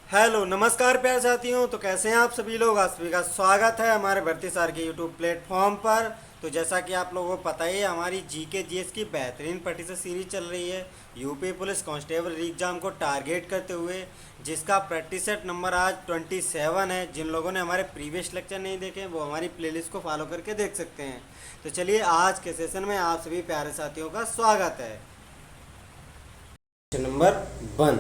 Hello नमस्कार प्यारे साथियों। तो कैसे हैं आप सभी लोग। आप सभी का स्वागत है हमारे भर्ती सार के यूट्यूब प्लेटफॉर्म पर। तो जैसा कि आप लोगों को पता ही है, हमारी जीके जीएस की बेहतरीन प्रतिशत सीरीज चल रही है यूपी पुलिस कांस्टेबल एग्जाम को टारगेट करते हुए, जिसका प्रतिशत नंबर आज 27 है। जिन लोगों ने हमारे प्रीवियस लेक्चर नहीं देखे वो हमारी प्लेलिस्ट को फॉलो करके देख सकते हैं। तो चलिए आज के सेशन में आप सभी प्यारे साथियों का स्वागत है। नंबर 1,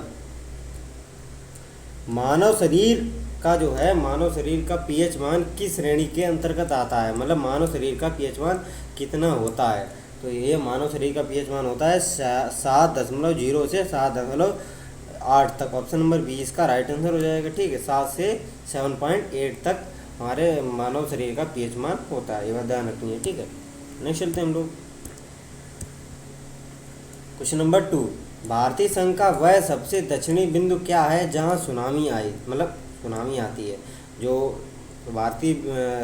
मानव शरीर का जो है मानव शरीर का पीएच मान किस श्रेणी के अंतर्गत आता है। मतलब मानव शरीर का पीएच मान कितना होता है। तो ये मानव शरीर का पीएच मान होता है 7.0 से 7.8 तक। ऑप्शन नंबर 20 का राइट आंसर हो जाएगा। ठीक है, 7 से 7.8 तक हमारे मानव शरीर का पीएच मान होता है। ये बात ध्यान रखनी है। ठीक है, नेक्स्ट चलते हैं हम लोग। क्वेश्चन नंबर 2, भारतीय संघ का वह सबसे दक्षिणी बिंदु क्या है जहां सुनामी आई। मतलब सुनामी आती है। जो भारतीय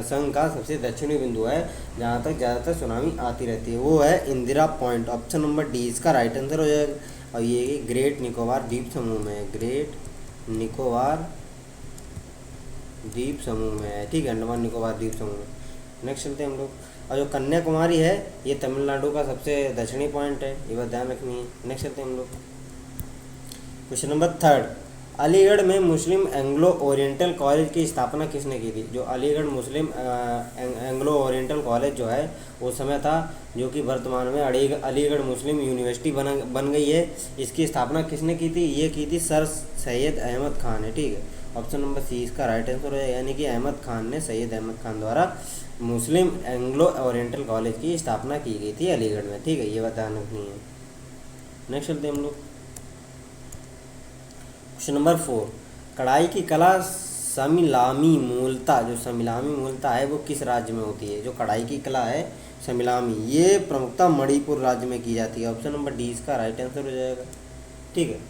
संघ का सबसे दक्षिणी बिंदु है जहां तक ज़्यादातर सुनामी आती रहती है, वो है Indira point. Option number D इसका राइट आंसर हो जाएगा। और ये ग्रेट निकोबार द्वीप समूह में है। ग्रेट निकोबार द्वीप समूह में है। ठीक है, अंडमान निकोबार द्वीप समूह में। नेक्स्ट चलते हैं हम लोग। और जो कन्याकुमारी है ये तमिलनाडु का सबसे दक्षिणी पॉइंट है। ये बात ध्यान रखनी है। नेक्स्ट चलते हैं हम लोग। क्वेश्चन नंबर 3, अलीगढ़ में मुस्लिम एंग्लो ओरिएंटल कॉलेज की स्थापना किसने की थी। जो अलीगढ़ मुस्लिम एंग्लो ओरिएंटल कॉलेज जो है वो समय था, जो कि वर्तमान में अलीगढ़ मुस्लिम यूनिवर्सिटी बन गई है। इसकी स्थापना किसने की थी। ये की थी सर सैयद अहमद खान ने। ठीक है, ऑप्शन नंबर सी इसका राइट आंसर हो जाएगा। यानी कि अहमद खान ने, सैयद अहमद खान द्वारा मुस्लिम एंग्लो ओरिएंटल कॉलेज की स्थापना की गई थी अलीगढ़ में। ठीक है, ये बात ध्यान रखनी है। नेक्स्ट चलते हैं हम लोग। क्वेश्चन नंबर 4, कढ़ाई की कला समिलामी मूलता, जो समिलामी मूलता है वो किस राज्य में होती है। जो कढ़ाई की कला है समिलामी, ये प्रमुखता मणिपुर राज्य में की जाती है। ऑप्शन नंबर डी इसका राइट आंसर हो जाएगा। ठीक है,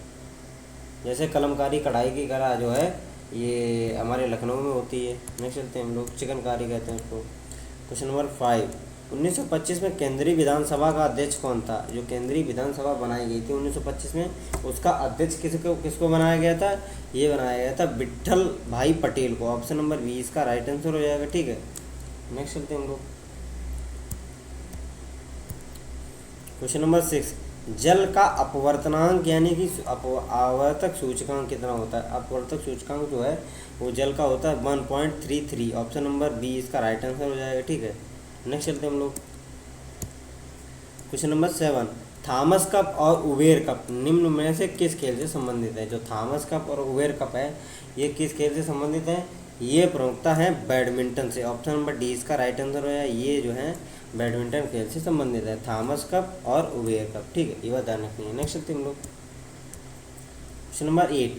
जैसे कलमकारी कढ़ाई की कला जो है ये हमारे लखनऊ में होती है। नेक्स्ट चलते हैं हम लोग। चिकनकारी कहते हैं उसको। क्वेश्चन नंबर 5, 1925 में केंद्रीय विधानसभा का अध्यक्ष कौन था। जो केंद्रीय विधानसभा बनाई गई थी 1925 में, उसका अध्यक्ष किसको बनाया गया था। ये बनाया गया था विट्ठल भाई पटेल को। ऑप्शन नंबर 20 का राइट आंसर हो जाएगा। ठीक है, नेक्स्ट चलते हैं हम लोग। क्वेश्चन नंबर 6, जल का अपवर्तनांक यानी कि आवर्तक सूचकांक कितना होता है। अपवर्तक सूचकांक जो है वो जल का होता है 1.33। ऑप्शन नंबर बी इसका राइट आंसर हो जाएगा। ठीक है, नेक्स्ट चलते हैं हम लोग। क्वेश्चन नंबर 7, थॉमस कप और उबेर कप निम्न में से किस खेल से संबंधित है। जो थॉमस कप और उबेर कप है ये किस खेल से संबंधित है। ये प्रमुखता है बैडमिंटन से। ऑप्शन नंबर डी इसका राइट आंसर हो जाएगा। ये जो है बैडमिंटन खेल से संबंधित है, थॉमस कप और उबेर कप। ठीक है, ये बात ध्यान रखनी है। नेक्स्ट चलते हैं हम लोग। क्वेश्चन नंबर 8,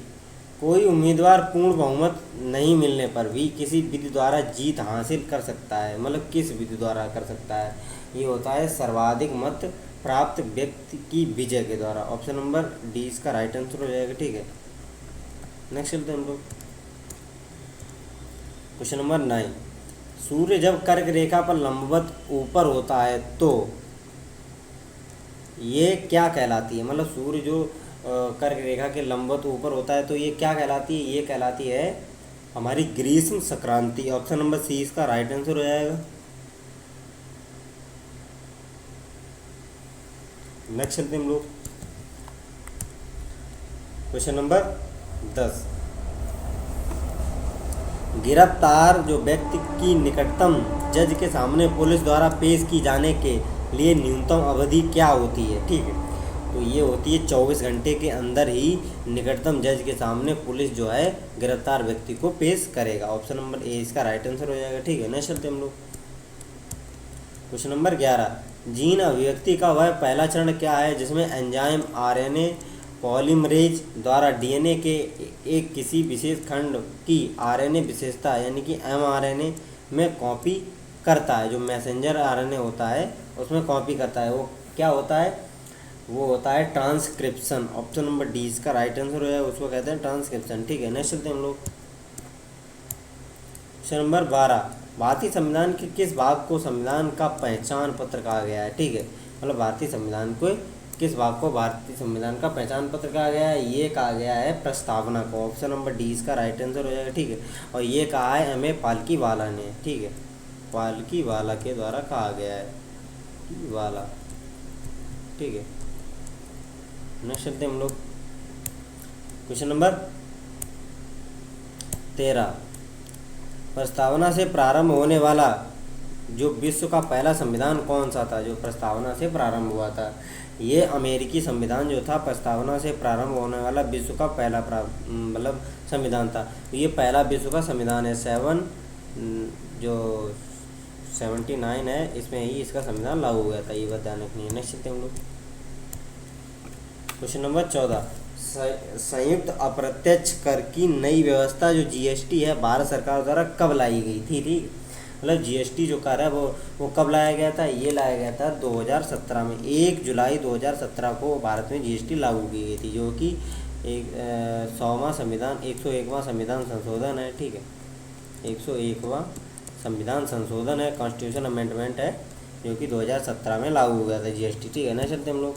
कोई उम्मीदवार पूर्ण बहुमत नहीं मिलने पर भी किसी विधि द्वारा जीत हासिल कर सकता है। मतलब किस विधि द्वारा कर सकता है। ये होता है सर्वाधिक मत प्राप्त व्यक्ति की विजय के द्वारा। ऑप्शन नंबर डी इसका राइट आंसर हो जाएगा। ठीक है, नेक्स्ट चलते हैं हम लोग। क्वेश्चन नंबर 9, सूर्य जब कर्क रेखा पर लंबवत ऊपर होता है तो ये क्या कहलाती है। मतलब सूर्य जो कर्क रेखा के लंबवत ऊपर होता है तो ये क्या कहलाती है। ये कहलाती है हमारी ग्रीष्म संक्रांति। ऑप्शन नंबर सी इसका राइट आंसर हो जाएगा। नेक्स्ट चलते हैं हम लोग। क्वेश्चन नंबर 10, गिरफ्तार जो व्यक्ति की निकटतम जज के सामने पुलिस द्वारा पेश की जाने के लिए न्यूनतम अवधि क्या होती है। ठीक है, तो ये होती है 24 घंटे के अंदर ही निकटतम जज के सामने पुलिस जो है गिरफ्तार व्यक्ति को पेश करेगा। ऑप्शन नंबर ए इसका राइट आंसर हो जाएगा। ठीक है, नेक्स्ट चलते हम लोग। क्वेश्चन नंबर 11, जीन अभिव्यक्ति का वह पहला चरण क्या है जिसमें एंजाइम आरएनए पॉलीमरेज द्वारा डीएनए के एक किसी विशेष खंड की आरएनए विशेषता यानी कि एमआरएनए में कॉपी करता है। जो मैसेंजर आरएनए होता है उसमें कॉपी करता है। वो क्या होता है। वो होता है ट्रांसक्रिप्शन। ऑप्शन नंबर डी इसका राइट आंसर हो जाएगा। उसको कहते हैं ट्रांसक्रिप्शन। ठीक है, नेक्स्ट चलते हैं हम लोग। क्वेश्चन नंबर 12, भारतीय संविधान के किस भाग को संविधान का पहचान पत्र कहा गया है। ठीक है, मतलब भारतीय संविधान को किस भाग को भारतीय संविधान का पहचान पत्र कहा गया है? ये कहा गया है प्रस्तावना को। ऑप्शन नंबर डी इसका राइट आंसर हो जाएगा, ठीक है। और ये कहा है एम ए पालकीवाला ने, ठीक है, पालकीवाला के द्वारा कहा गया है, वाला, ठीक है। नेक्स्ट चलते हम लोग क्वेश्चन नंबर 13। प्रस्तावना से प्रारंभ होने वाला जो विश्व का पहला संविधान कौन सा था? जो प्रस्तावना से प्रारंभ हुआ था, ये अमेरिकी संविधान जो था प्रस्तावना से प्रारंभ होने वाला विश्व का पहला मतलब संविधान था। तो ये पहला विश्व का संविधान है। 79 है, इसमें ही इसका संविधान लागू हुआ था, ये बात ध्यान रखनी है। नेक्स्ट चलते हम लोग क्वेश्चन नंबर 14। संयुक्त अप्रत्यक्ष कर की नई व्यवस्था जो जीएसटी है भारत सरकार द्वारा कब लाई गई थी? ठीक, मतलब जीएसटी जो कर है वो कब लाया गया था? ये लाया गया था 2017 में। 1 जुलाई 2017 को भारत में जीएसटी लागू की गई थी, जो कि 100वां संविधान 101वां संविधान संशोधन है, ठीक है। 101वां संविधान संशोधन है, कॉन्स्टिट्यूशन अमेंडमेंट है, जो कि 2017 में लागू हो गया था जीएसटी, ठीक है ना। चलते हम लोग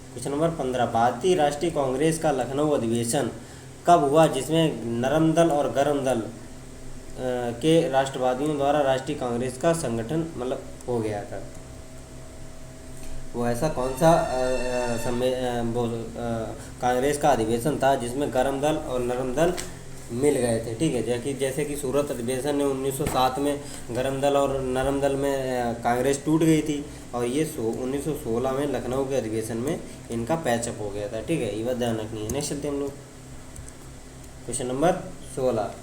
क्वेश्चन नंबर 15। भारतीय राष्ट्रीय कांग्रेस का लखनऊ अधिवेशन कब हुआ, जिसमें नरम दल और गरम दल के राष्ट्रवादियों द्वारा राष्ट्रीय कांग्रेस का संगठन मतलब हो गया था? वो ऐसा कौन सा कांग्रेस का अधिवेशन था जिसमें गरम दल और नरम दल मिल गए थे, ठीक है। जैसे कि सूरत अधिवेशन में 1907 में गरम दल और नरम दल में कांग्रेस टूट गई थी, और ये 1916 में लखनऊ के अधिवेशन में इनका पैचअप हो गया था, ठीक है। ये बात ध्यान रखनी है। नेक्स्ट चलते हम लोग क्वेश्चन नंबर 16।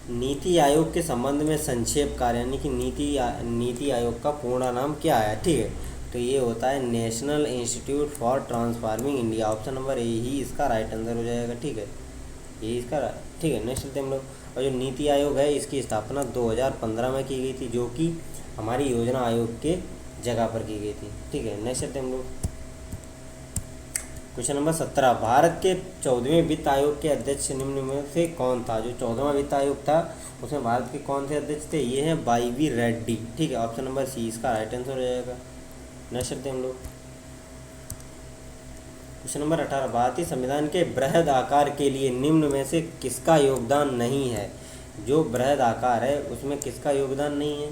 नीति आयोग के संबंध में संक्षेप कार्य, यानी कि नीति आयोग का पूर्ण नाम क्या है? ठीक है, तो ये होता है national institute for transforming India. Option number A ही इसका राइट आंसर हो जाएगा, ठीक है, ये इसका, ठीक है। नेक्स्ट चलते हम लोग, और जो नीति आयोग है इसकी स्थापना 2015 में की गई थी, जो कि हमारी योजना आयोग के जगह पर की गई थी, ठीक है। नेक्स्ट चलते हम लोग क्वेश्चन नंबर 17। भारत के 14वें वित्त आयोग के अध्यक्ष निम्न में से कौन था? जो 14वां वित्त आयोग था उसमें भारत के कौन से अध्यक्ष थे? ये हैं वाई.वी. रेड्डी, ठीक है। ऑप्शन नंबर सी इसका राइट आंसर हो जाएगा। नेक्स्ट चलते हम लोग क्वेश्चन नंबर 18। भारतीय संविधान के बृहद आकार के लिए निम्न में से किसका योगदान नहीं है? जो बृहद आकार है उसमें किसका योगदान नहीं है?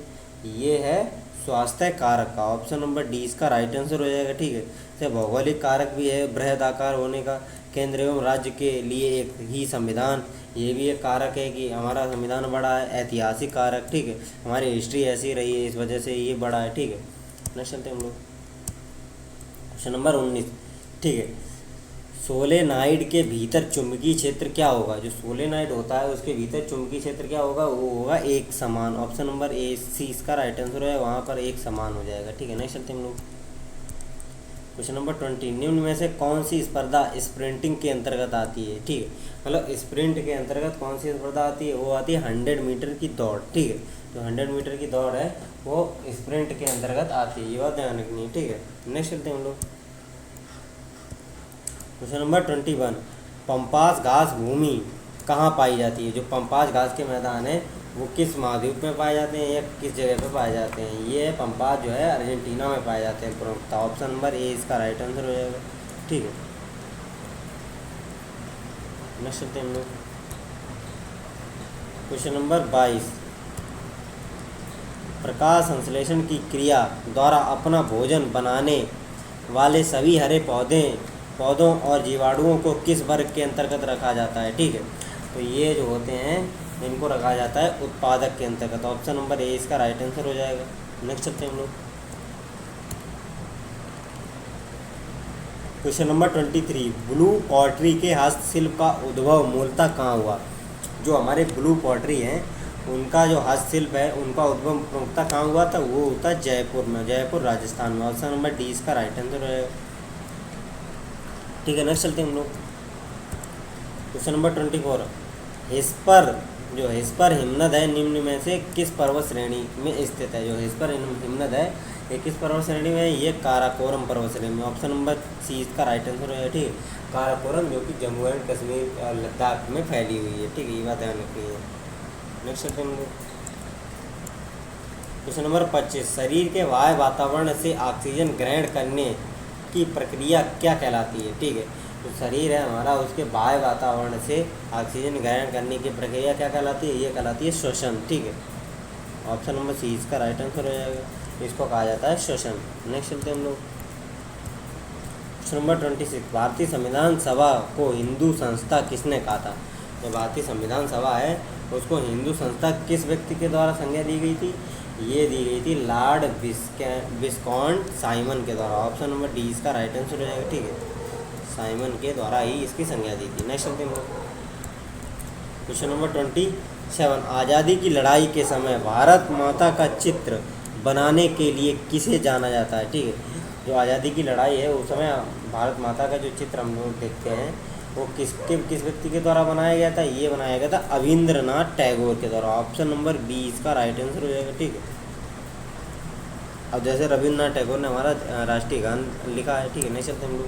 ये है स्वास्थ्य कारक का। ऑप्शन नंबर डी इसका राइट आंसर हो जाएगा, ठीक है। से भौगोलिक कारक भी है बृहद आकार होने का, केंद्र एवं राज्य के लिए एक ही संविधान, ये भी एक कारक है कि हमारा संविधान बड़ा है। ऐतिहासिक कारक, ठीक है, हमारी हिस्ट्री ऐसी रही है इस वजह से ये बड़ा है, ठीक है। नेक्स्ट चलते हम लोग क्वेश्चन नंबर 19, ठीक है। सोलेनाइड के भीतर चुंबकीय क्षेत्र क्या होगा? जो सोलेनाइड होता है उसके भीतर चुंबकीय क्षेत्र क्या होगा? वो होगा एक समान। ऑप्शन नंबर ए सी इसका राइट आंसर है, वहाँ पर एक समान हो जाएगा, ठीक है। नेक्स्ट चलते हम लोग क्वेश्चन नंबर 20। निम्न में से कौन सी स्पर्धा स्प्रिंटिंग के अंतर्गत आती है? ठीक है, मतलब स्प्रिंट के अंतर्गत कौन सी स्पर्धा आती है? वो आती है 100 मीटर की दौड़, ठीक है। जो 100 मीटर की दौड़ है वो स्प्रिंट के अंतर्गत आती है, ये बात ध्यान रखनी है, ठीक है। नेक्स्ट चलते हैं हम लोग क्वेश्चन नंबर 21। पंपास घास भूमि कहाँ पाई जाती है? जो पंपास घास के मैदान है वो किस महाद्वीप में पाए जाते हैं या किस जगह पे पाए जाते हैं? ये पंपास जो है अर्जेंटीना में पाए जाते हैं प्रमुखता। ऑप्शन नंबर ए इसका राइट आंसर हो जाएगा, ठीक है। नेक्स्ट चलते हैं हम लोग क्वेश्चन नंबर 22। प्रकाश संश्लेषण की क्रिया द्वारा अपना भोजन बनाने वाले सभी हरे पौधों और जीवाणुओं को किस वर्ग के अंतर्गत रखा जाता है? ठीक है, तो ये जो होते हैं इनको रखा जाता है उत्पादक के अंतर्गत। ऑप्शन नंबर ए इसका राइट आंसर हो जाएगा। नेक्स्ट चलते हैं हम लोग क्वेश्चन नंबर 23। ब्लू पॉटरी के हस्तशिल्प का उद्भव मूलतः कहाँ हुआ? जो हमारे ब्लू पॉटरी हैं उनका जो हस्तशिल्प है उनका उद्भव प्रमुखता कहाँ हुआ था? वो होता है जयपुर में, जयपुर राजस्थान में। ऑप्शन नंबर डी इसका राइट आंसर है, ठीक है। नेक्स्ट चलते हैं हम लोग क्वेश्चन नंबर 24। हिस्पर हिमनद है निम्न में से किस पर्वत श्रेणी में स्थित है? जो हिस्पर हिमनद है ये किस पर्वत श्रेणी में है? ये काराकोरम पर्वत श्रेणी में। ऑप्शन नंबर सी इसका राइट आंसर है, ठीक है। काराकोरम जो कि जम्मू एंड कश्मीर और लद्दाख में फैली हुई है, ठीक है, ये बात ध्यान रखनी है। नेक्स्ट चलते हैं हम लोग क्वेश्चन नंबर 25, शरीर के बाह्य वातावरण से ऑक्सीजन ग्रहण करने की प्रक्रिया क्या कहलाती है? ठीक है, तो शरीर है हमारा, उसके बाह्य वातावरण से ऑक्सीजन ग्रहण करने की प्रक्रिया क्या कहलाती है? ये कहलाती है श्वसन। ठीक है, ऑप्शन नंबर सी इसका राइट आंसर हो जाएगा। इसको कहा जाता है श्वसन। नेक्स्ट चलते हैं हम लोग। क्वेश्चन नंबर 26, भारतीय संविधान सभा को हिंदू संस्था किसने कहा था? जो भारतीय संविधान सभा है उसको हिंदू संस्था किस व्यक्ति के द्वारा संज्ञा दी गई थी? ये दी गई थी लॉर्ड विस्कॉन्ट साइमन के द्वारा। ऑप्शन नंबर डी इसका राइट आंसर हो जाएगा। ठीक है, साइमन के द्वारा ही इसकी संज्ञा दी थी। नेक्स्ट चलते हैं। क्वेश्चन नंबर 27, आज़ादी की लड़ाई के समय भारत माता का चित्र बनाने के लिए किसे जाना जाता है? ठीक है, जो आज़ादी की लड़ाई है उस समय भारत माता का जो चित्र हम लोग देखते हैं वो किस व्यक्ति के द्वारा बनाया गया था? ये बनाया गया था रविंद्रनाथ टैगोर के द्वारा। ऑप्शन नंबर बी इसका राइट आंसर हो जाएगा। ठीक है, अब जैसे रविंद्रनाथ टैगोर ने हमारा राष्ट्रीय गान लिखा है। ठीक है, नहीं चलते हम लोग।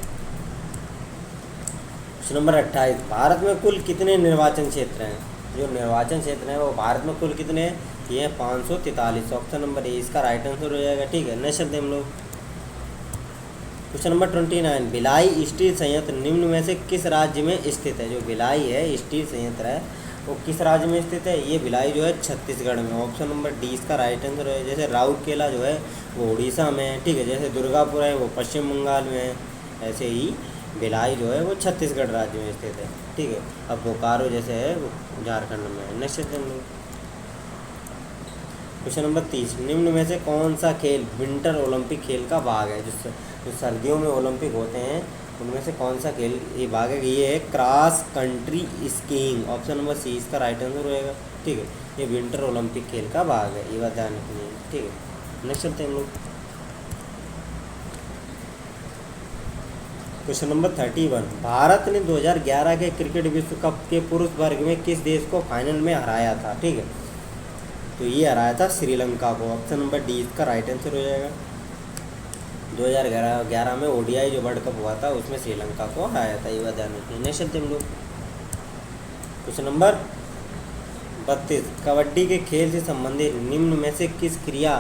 क्वेश्चन नंबर 28, भारत में कुल कितने निर्वाचन क्षेत्र हैं? जो निर्वाचन क्षेत्र हैं वो भारत में कुल कितने हैं? ये हैं 543। ऑप्शन नंबर ए इसका राइट आंसर हो जाएगा। ठीक है, नेक्स्ट चलते हम लोग। क्वेश्चन नंबर 29, भिलाई स्टील संयंत्र निम्न में से किस राज्य में स्थित है? जो भिलाई है स्टील संयंत्र है वो किस राज्य में स्थित है? ये भिलाई जो है छत्तीसगढ़ में। ऑप्शन नंबर डी इसका राइट आंसर है। जैसे राउरकेला जो है वो उड़ीसा में है। ठीक है, जैसे दुर्गापुर है वो पश्चिम बंगाल में है, ऐसे ही भिलाई जो है वो छत्तीसगढ़ राज्य में स्थित है। ठीक है, अब बोकारो जैसे है वो झारखंड में है। नेक्स्ट क्वेश्चन नंबर 30, निम्न में से कौन सा खेल विंटर ओलंपिक खेल का भाग है? जो सर्दियों में ओलंपिक होते हैं उनमें से कौन सा खेल ये भाग है? ये है cross country skiing. Option number C इसका राइट आंसर रहेगा। ठीक है, ये विंटर ओलंपिक खेल का भाग है, ये बात ध्यान रखनी है। ठीक है, नेक्स्ट चलते हैं हम लोग। क्वेश्चन नंबर 31, भारत ने 2011 के क्रिकेट विश्व कप के पुरुष वर्ग में किस देश को फाइनल में हराया था? ठीक है, तो ये हराया था श्रीलंका को। ऑप्शन नंबर डी इसका राइट आंसर हो जाएगा। 2011 में ओडीआई जो वर्ल्ड कप हुआ था उसमें श्रीलंका को हराया था, ये बात ध्यान रखिए। नेक्स्ट चलते हम लोग। क्वेश्चन नंबर 32, कबड्डी के खेल से संबंधित निम्न में से किस क्रिया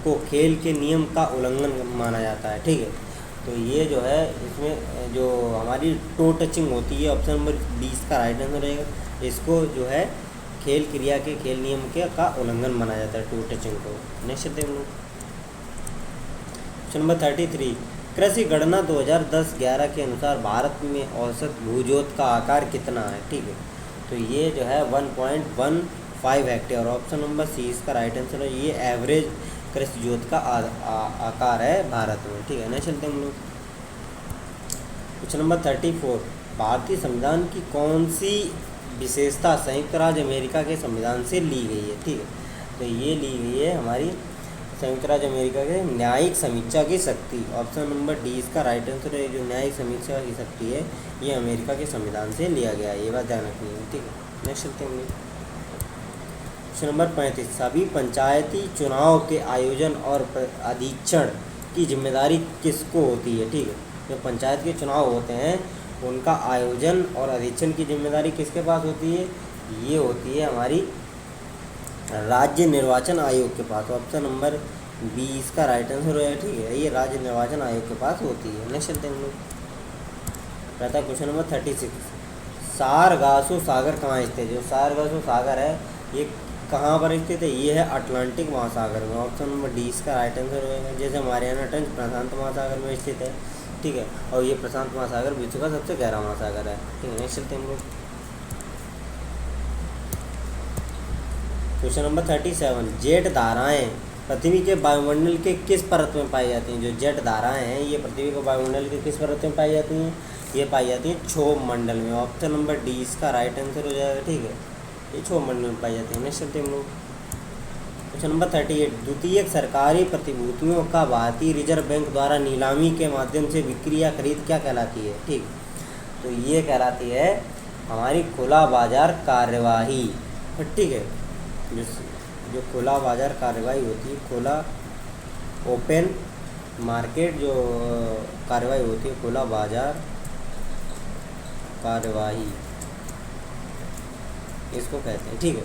को खेल के नियम का उल्लंघन माना जाता है? ठीक है, तो ये जो है इसमें जो हमारी टो टचिंग होती है, ऑप्शन नंबर बी इसका राइट आंसर रहेगा। इसको जो है खेल क्रिया के खेल नियम के का उल्लंघन माना जाता है, टू टचिंग को। नेक्स्ट चलते हैं हम लोग। क्वेश्चन नंबर 33, कृषि गणना 2010-11 के अनुसार भारत में औसत भूजोत का आकार कितना है? ठीक है, तो ये जो है 1.15 हेक्टेयर। ऑप्शन नंबर सी इसका राइट आंसर है। ये एवरेज कृषि जोत का आकार है भारत में। ठीक है, नेक्स्ट चलते हैं हम लोग। क्वेश्चन नंबर 34, भारतीय संविधान की कौन सी विशेषता संयुक्त राज्य अमेरिका के संविधान से ली गई है? ठीक है, तो ये ली गई है हमारी संयुक्त राज्य अमेरिका के न्यायिक समीक्षा की शक्ति। ऑप्शन नंबर डी इसका राइट आंसर है। जो न्यायिक समीक्षा की शक्ति है ये अमेरिका के संविधान से लिया गया है, ये बात ध्यान रखनी है। ठीक है, नेक्स्ट चलते हैं। क्वेश्चन नंबर 35, सभी पंचायती चुनाव के आयोजन और अधीक्षण की जिम्मेदारी किसको होती है? ठीक है, जो पंचायत के चुनाव होते हैं उनका आयोजन और अधीक्षण की जिम्मेदारी किसके पास होती है? ये होती है हमारी राज्य निर्वाचन आयोग के पास। ऑप्शन नंबर बी इसका राइट आंसर है। ठीक है, ये राज्य निर्वाचन आयोग के पास होती है। नेक्स्ट चलते हैं हम लोग। रहता है क्वेश्चन नंबर 36, सारगासो सागर कहाँ स्थित है? जो सारगासो सागर है ये कहाँ पर स्थित है? ये है अटलांटिक महासागर में। ऑप्शन नंबर डी इसका राइट आंसर होगा। जैसे मारियाना ट्रेंच प्रशांत महासागर में स्थित है। ठीक है, और ये प्रशांत महासागर विश्व का सबसे गहरा महासागर है। ठीक है, नेक्स्ट चलते हैं हम लोग। क्वेश्चन नंबर 37, जेट धाराएं पृथ्वी के वायुमंडल के किस परत में पाई जाती हैं? जो जेट धाराएं हैं ये पृथ्वी के वायुमंडल के किस परत में पाई जाती हैं? ये पाई जाती हैं क्षोभ मंडल में। ऑप्शन नंबर डी इसका राइट आंसर हो जाएगा। ठीक है, ये क्षोभ मंडल में पाई जाती है। नेक्स्ट चलते हैं हम लोग। क्वेश्चन नंबर 38, द्वितीयक सरकारी प्रतिभूतियों का भारतीय रिजर्व बैंक द्वारा नीलामी के माध्यम से बिक्री या खरीद क्या कहलाती है? ठीक, तो ये कहलाती है हमारी खुला बाजार कार्यवाही। ठीक है, जो खुला बाजार कार्यवाही होती है, खुला ओपन मार्केट जो कार्यवाही होती है, खुला बाजार कार्यवाही इसको कहते हैं। ठीक है,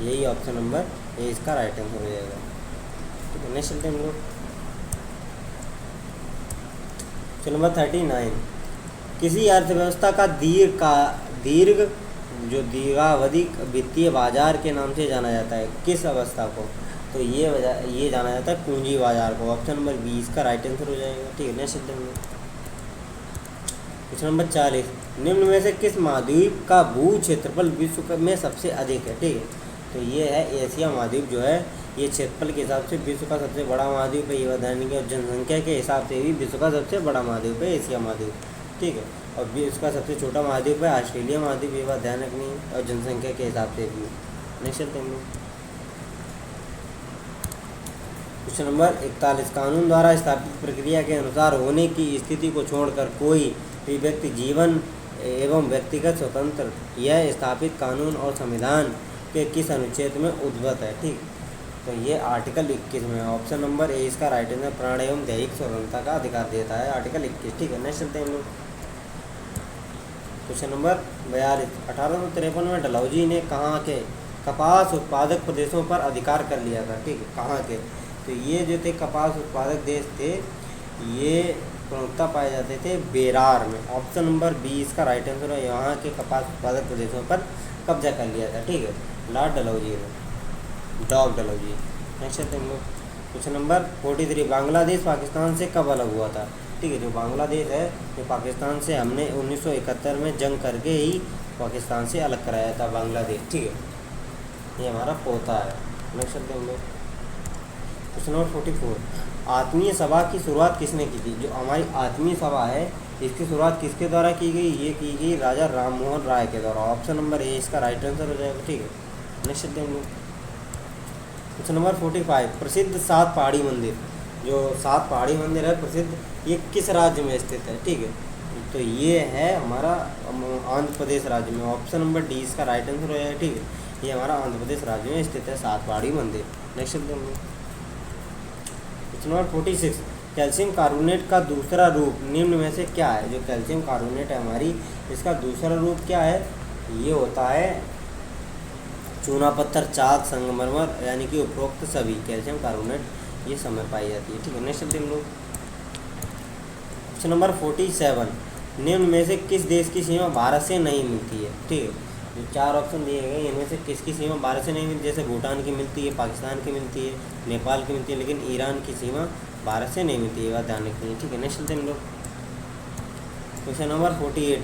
यही ऑप्शन नंबर ये इसका राइट आंसर हो जाएगा। ठीक है, नेक्स्ट चलते हैं हम लोग। क्वेश्चन नंबर 39, किसी अर्थव्यवस्था का दीर्घ जो दीर्घावधि वित्तीय बाजार के नाम से जाना जाता है, किस अवस्था को? तो ये जाना जाता है पूंजी बाजार को। ऑप्शन नंबर 20 का राइट आंसर हो जाएगा। ठीक है, नेक्स्ट चलते हैं। क्वेश्चन नंबर 40, निम्न में से किस महाद्वीप का भू क्षेत्रफल विश्व में सबसे अधिक है? ठीक है, तो ये है एशिया महाद्वीप जो है, ये क्षेत्रफल के हिसाब से विश्व का सबसे बड़ा महाद्वीप है। ये बताने की, और जनसंख्या के हिसाब से भी विश्व का सबसे बड़ा महाद्वीप है एशिया महाद्वीप। ठीक है, और विश्व का सबसे छोटा महाद्वीप है ऑस्ट्रेलिया महाद्वीप। ये बात ध्यान रखनी है, और जनसंख्या के हिसाब से भी। नेक्स्ट चलते हैं। क्वेश्चन नंबर 41, कानून द्वारा स्थापित प्रक्रिया के अनुसार होने की स्थिति को छोड़कर कोई भी व्यक्ति जीवन एवं व्यक्तिगत स्वतंत्र यह स्थापित कानून और संविधान के किस अनुच्छेद में उद्भूत है? ठीक, तो ये आर्टिकल 21 में। ऑप्शन नंबर ए इसका राइट आंसर प्राण एवं दैहिक स्वतंत्रता का अधिकार देता है, आर्टिकल 21। ठीक है, नेक्स्ट चलते हैं हम लोग। क्वेश्चन नंबर 42, 1853 में डलहौजी ने कहाँ के कपास उत्पादक प्रदेशों पर अधिकार कर लिया था? ठीक है, कहाँ के? तो ये जो थे कपास उत्पादक देश थे, ये प्रमुखता पाए जाते थे बेरार में। ऑप्शन नंबर 20 का राइट आंसर है, यहाँ के कपास उत्पादक प्रदेशों पर कब्जा कर लिया था। ठीक है, लॉर्ड डलहौजी ने, डॉग डलहौजी। नेक्स्ट चलते हैं हम लोग। क्वेश्चन नंबर 43, बांग्लादेश पाकिस्तान से कब अलग हुआ था? ठीक है, जो बांग्लादेश है जो पाकिस्तान से हमने 1971 में जंग करके ही पाकिस्तान से अलग कराया था बांग्लादेश। ठीक है, ये हमारा पोता है। नेक्स्ट चलते हैं हम लोग। क्वेश्चन नंबर 44, आत्मीय सभा की शुरुआत किसने की थी? जो हमारी आत्मीय सभा है इसकी शुरुआत किसके द्वारा की गई? ये की गई राजा राम मोहन राय के द्वारा। ऑप्शन नंबर ए इसका राइट आंसर हो जाएगा। ठीक है, नेक्स्ट चलते हैं हम लोग। क्वेश्चन नंबर 45, प्रसिद्ध 7 पहाड़ी मंदिर, जो 7 पहाड़ी मंदिर है प्रसिद्ध, ये किस राज्य में स्थित है? ठीक है, तो ये है हमारा आंध्र प्रदेश राज्य में। ऑप्शन नंबर डी इसका राइट आंसर हो जाएगा। ठीक है, ये हमारा आंध्र प्रदेश राज्य में स्थित है 7 पहाड़ी मंदिर। नेक्स्ट चलते हैं। क्वेश्चन नंबर 46, कैल्शियम कार्बोनेट का दूसरा रूप निम्न में से क्या है? जो कैल्शियम कार्बोनेट है हमारी, इसका दूसरा रूप क्या है? ये होता है चूना पत्थर, चाक, संगमरमर, यानी कि उपरोक्त सभी कैल्शियम कार्बोनेट ये समय पाई जाती है। ठीक है, नेक्स्ट चलते हैं हम लोग। क्वेश्चन नंबर 47, निम्न में से किस देश की सीमा भारत से नहीं मिलती है? ठीक है, जो 4 ऑप्शन दिए गए इनमें से किसकी सीमा भारत से नहीं मिलती? जैसे भूटान की मिलती है, पाकिस्तान की मिलती है, नेपाल की मिलती है, लेकिन ईरान की सीमा भारत से नहीं मिलती है, बात ध्यान रखनी है। ठीक है, नेक्स्ट चलते हैं हम लोग। क्वेश्चन नंबर 48,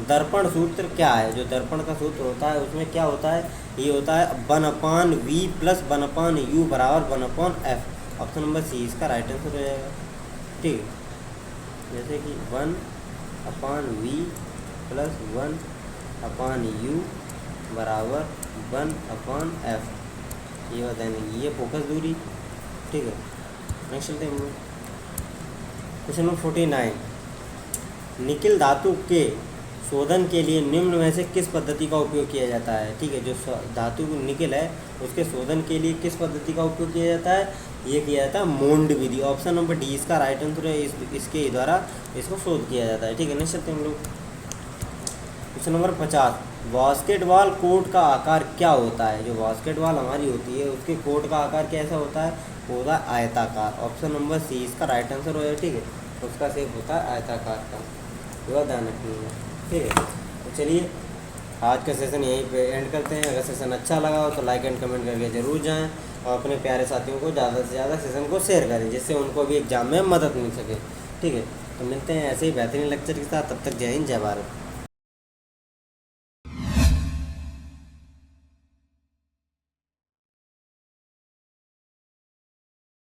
दर्पण सूत्र क्या है? जो दर्पण का सूत्र होता है उसमें क्या होता है? ये होता है 1/v + 1/u बराबर 1/f। ऑप्शन नंबर सी इसका राइट आंसर हो जाएगा। ठीक है, जैसे कि 1/v + 1/u बराबर 1/f, ये बताएंगे, ये फोकस दूरी। ठीक है, नेक्स्ट चलते हैं हम लोग। क्वेश्चन नंबर 49, निकिल धातु के शोधन के लिए निम्न में से किस पद्धति का उपयोग किया जाता है? ठीक है, जो धातु निकिल है उसके शोधन के लिए किस पद्धति का उपयोग किया जाता है? ये किया जाता है मोंड विधि। ऑप्शन नंबर डी इसका राइट आंसर है, इसके द्वारा इसको शोध किया जाता है। ठीक है, नेक्स्ट चलते हैं हम लोग। क्वेश्चन नंबर 50, बास्केटबॉल कोर्ट का आकार क्या होता है? जो बास्केटबॉल हमारी होती है उसके कोर्ट का आकार कैसा होता है? होता है आयताकार। ऑप्शन नंबर सी इसका राइट आंसर हो जाए। ठीक है, उसका शेप होता है आयताकार का, ये ध्यान रखनी है। ठीक है, तो चलिए आज का सेशन यहीं पे एंड करते हैं। अगर सेशन अच्छा लगा हो तो लाइक एंड कमेंट करके ज़रूर जाएं, और अपने प्यारे साथियों को ज़्यादा से ज़्यादा सेशन को शेयर करें, जिससे उनको भी एग्जाम में मदद मिल सके। ठीक है, तो मिलते हैं ऐसे ही बेहतरीन लेक्चर के साथ। तब तक जय हिंद, जय भारत।